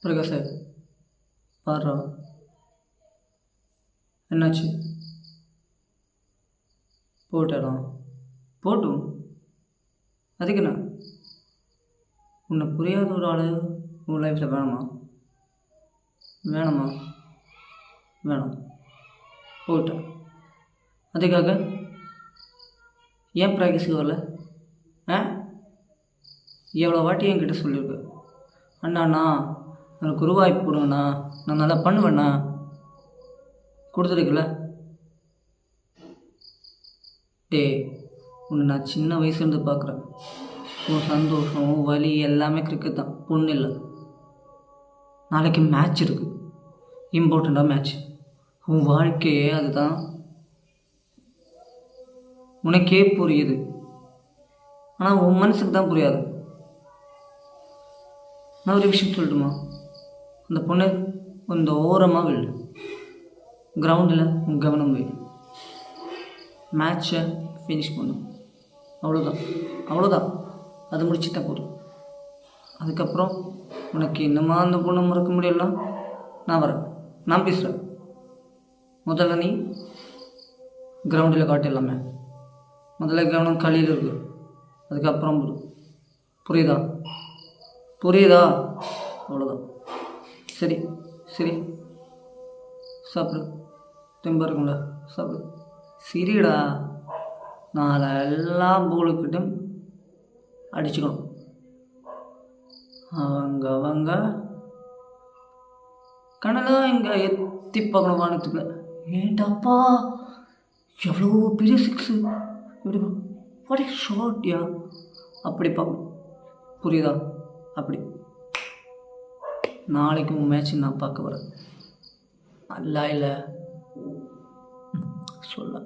பிரகாஷ் பாடுறா, என்னாச்சு? போட்டாடா, போட்டும். அதுக்கு என்ன? உன்னை புரியாத ஒரு ஆள் உன் லைஃப்பில் வேணாமா? வேணாமா? வேணாம், போட்டேன். அதுக்காக ஏன் ப்ராக்டிஸுக்கு வரல? ஆ, எவ்வளோ வாட்டி என்கிட்ட சொல்லியிருக்கு, அண்ணாண்ணா எனக்கு ஒரு வாய்ப்பு கொடுங்கண்ணா, நான் நல்லா பண்ணுவேண்ணா. கொடுத்துருக்குல்ல? டே, உன்னை நான் சின்ன வயசுலேருந்து பார்க்குறேன். உன் சந்தோஷம் வலி எல்லாமே கிரிக்கெட் தான், பொண்ணு இல்லை. நாளைக்கு மேட்ச் இருக்குது, இம்பார்ட்டண்ட்டாக மேட்ச். உன் வாழ்க்கையே அதுதான். உனக்கே புரியுது, ஆனால் உன் மனசுக்கு தான் புரியாது. நான் ஒரு விஷயம் சொல்லட்டுமா? அந்த பொண்ணு இந்த ஓரமாக விழு, கிரவுண்டில் உன் கவனம் வை, மேட்சை ஃபினிஷ் பண்ணும். அவ்வளோதான், அவ்வளோதான். அது முடிச்சுட்டா போதும். அதுக்கப்புறம் உனக்கு இன்னுமா அந்த பொண்ணை மறக்க முடியலாம்? நான் வரேன், நான் பேசுகிறேன். முதல்ல நீ கிரவுண்டில் காட்டிடலாமே. முதல்ல கவனம் களியில் இருக்கு, அதுக்கப்புறம் புரியுதா? புரியுதா? அவ்வளோதான். சரி சரி, சாப்பிடு, தெம்பா இருக்கும்ல, சாப்பிடு. சரிடா, நாளை எல்லா போலுக்கிட்டும் அடிச்சுக்கணும். அவங்க கனெல்லாம் இங்கே எத்தி பார்க்கணும் வானத்துக்குள்ள. ஏண்டாப்பா, எவ்வளோ பெரிய சிக்ஸு! இப்படி வாட் ஏ ஷாட்யா! அப்படி பார்க்கணும், புரியுதா? அப்படி நாளைக்கு உன் மேட்ச் நான் பார்க்க வரேன். அல்ல இல்லை சொல்ல